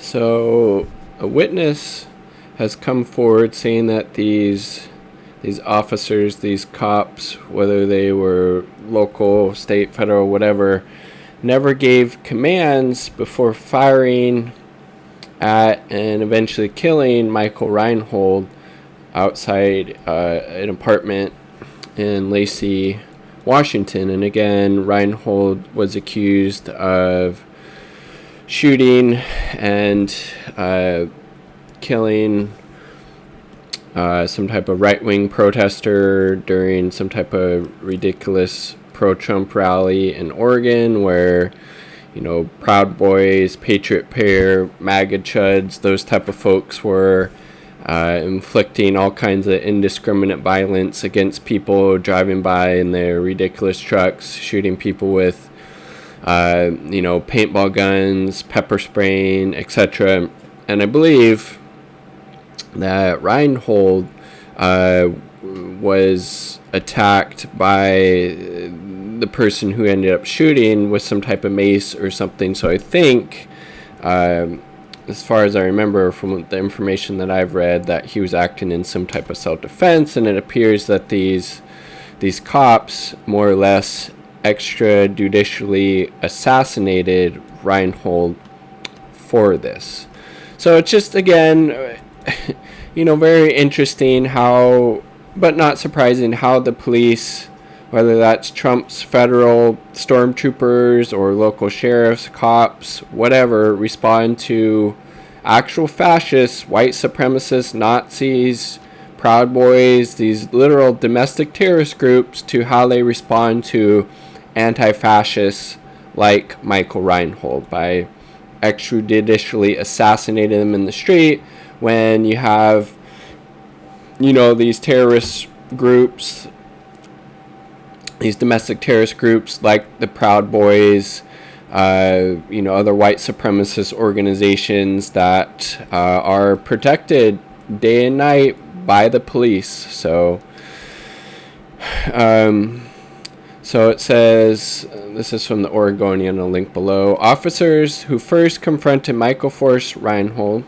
So a witness has come forward saying that these officers, these cops, whether they were local, state, federal, whatever, never gave commands before firing at and eventually killing Michael Reinnoehl outside an apartment in Lacey, Washington. And again, Reinnoehl was accused of shooting and killing some type of right-wing protester during some type of ridiculous pro-Trump rally in Oregon where, Proud Boys, Patriot Pair, MAGA Chuds, those type of folks were inflicting all kinds of indiscriminate violence against people driving by in their ridiculous trucks, shooting people with paintball guns, pepper spraying, etc. And I believe that Reinnoehl was attacked by the person who ended up shooting with some type of mace or something. So I think, as far as I remember from the information that I've read, that he was acting in some type of self-defense, and it appears that these cops more or less extrajudicially assassinated Reinnoehl for this. So it's just, again, very interesting how, but not surprising, how the police, whether that's Trump's federal stormtroopers or local sheriffs, cops, whatever, respond to actual fascists, white supremacists, Nazis, Proud Boys, these literal domestic terrorist groups, to how they respond to anti-fascists like Michael Reinnoehl by extrajudicially assassinating them in the street, when you have, these terrorist groups, these domestic terrorist groups like the Proud Boys, other white supremacist organizations that are protected day and night by the police. So it says, this is from the Oregonian, a link below. Officers who first confronted Michael Forrest Reinnoehl,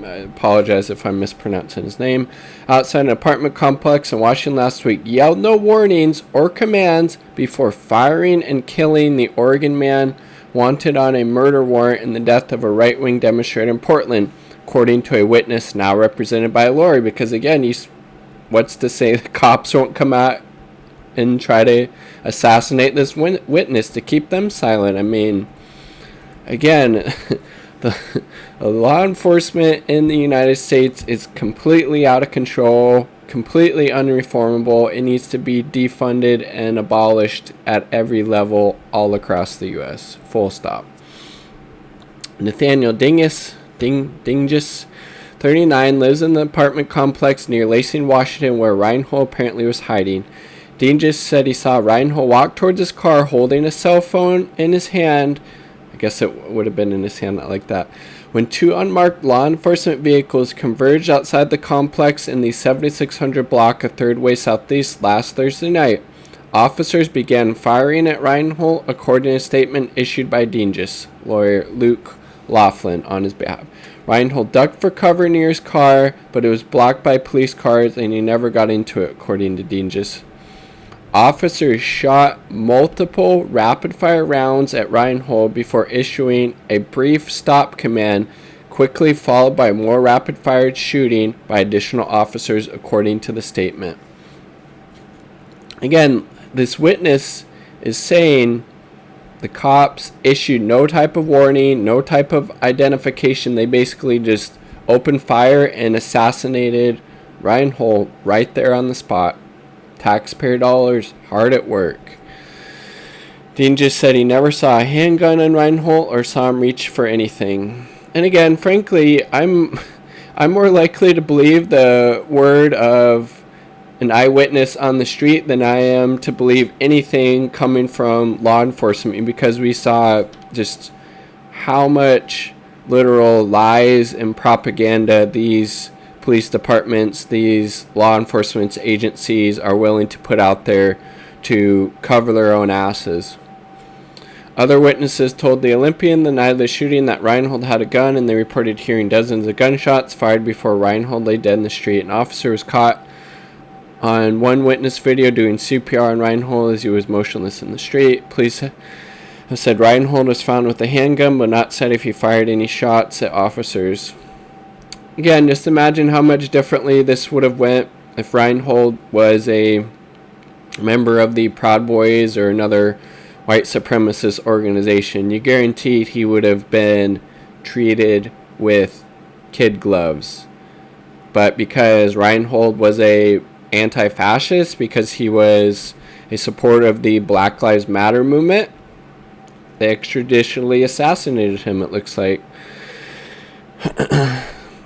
I apologize if I'm mispronouncing his name, outside an apartment complex in Washington last week, yelled no warnings or commands before firing and killing the Oregon man wanted on a murder warrant in the death of a right-wing demonstrator in Portland, according to a witness now represented by a lawyer. Because again, what's to say the cops won't come out and try to assassinate this witness to keep them silent? I mean, again, the law enforcement in the United States is completely out of control, completely unreformable. It needs to be defunded and abolished at every level all across the U.S. Full stop. Nathaniel Dingus, 39, lives in the apartment complex near Lacey, Washington, where Reinnoehl apparently was hiding. Dingus said he saw Reinnoehl walk towards his car holding a cell phone in his hand. I guess it would have been in his hand, not like that, when two unmarked law enforcement vehicles converged outside the complex in the 7600 block of 3rd Way Southeast last Thursday night. Officers began firing at Reinnoehl, according to a statement issued by Dingus, lawyer Luke Laughlin, on his behalf. Reinnoehl ducked for cover near his car, but it was blocked by police cars and he never got into it, according to Dingus. Officers shot multiple rapid-fire rounds at Reinnoehl before issuing a brief stop command, quickly followed by more rapid-fire shooting by additional officers, according to the statement. Again, this witness is saying the cops issued no type of warning, no type of identification. They basically just opened fire and assassinated Reinnoehl right there on the spot. Taxpayer dollars hard at work. Dean just said he never saw a handgun on Reinnoehl or saw him reach for anything. And again, frankly, I'm more likely to believe the word of an eyewitness on the street than I am to believe anything coming from law enforcement, because we saw just how much literal lies and propaganda these police departments, these law enforcement agencies are willing to put out there to cover their own asses. Other witnesses told the Olympian the night of the shooting that Reinnoehl had a gun, and they reported hearing dozens of gunshots fired before Reinnoehl lay dead in the street. An officer was caught on one witness video doing CPR on Reinnoehl as he was motionless in the street. Police have said Reinnoehl was found with a handgun, but not said if he fired any shots at officers. Again, just imagine how much differently this would have went if Reinnoehl was a member of the Proud Boys or another white supremacist organization. You guaranteed he would have been treated with kid gloves. But because Reinnoehl was a anti-fascist, because he was a supporter of the Black Lives Matter movement, they extrajudicially assassinated him, it looks like.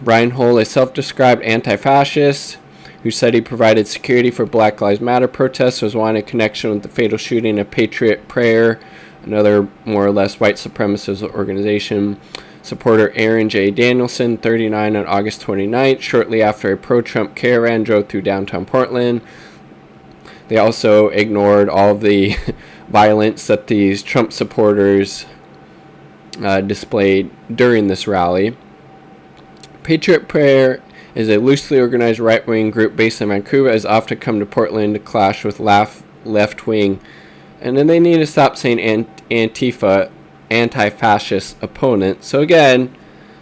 Reinnoehl, a self-described anti-fascist who said he provided security for Black Lives Matter protests, was wanted in connection with the fatal shooting of Patriot Prayer, another more or less white supremacist organization. Supporter Aaron J. Danielson, 39, on August 29th, shortly after a pro-Trump caravan drove through downtown Portland. They also ignored all of the violence that these Trump supporters displayed during this rally. Patriot Prayer is a loosely organized right-wing group based in Vancouver, has often come to Portland to clash with left-wing, and then they need to stop saying Antifa, anti-fascist opponents. So again,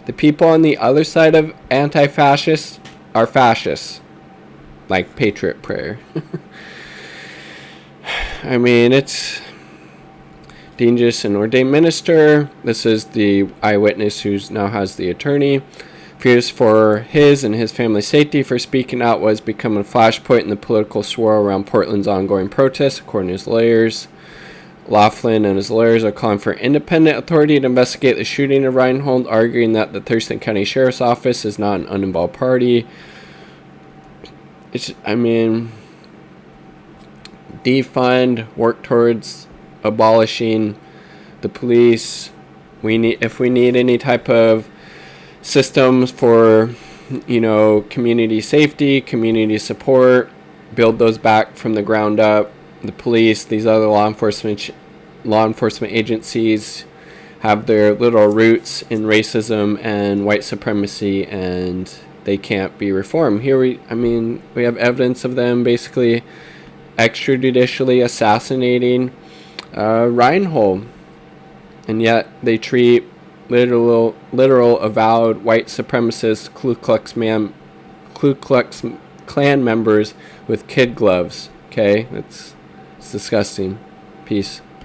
the people on the other side of anti-fascists are fascists, like Patriot Prayer. I mean, it's dangerous. An ordained minister. This is the eyewitness who now has the attorney. Fears for his and his family's safety for speaking out was becoming a flashpoint in the political swirl around Portland's ongoing protests, according to his lawyers. Laughlin and his lawyers are calling for independent authority to investigate the shooting of Reinnoehl, arguing that the Thurston County Sheriff's Office is not an uninvolved party. Defund, work towards abolishing the police. If we need any type of systems for, community safety, community support, build those back from the ground up. The police, these other law enforcement agencies have their little roots in racism and white supremacy, and they can't be reformed. Here we have evidence of them basically extrajudicially assassinating Reinnoehl, and yet they treat literal avowed white supremacist Ku Klux Klan members with kid gloves. Okay, it's disgusting. Peace.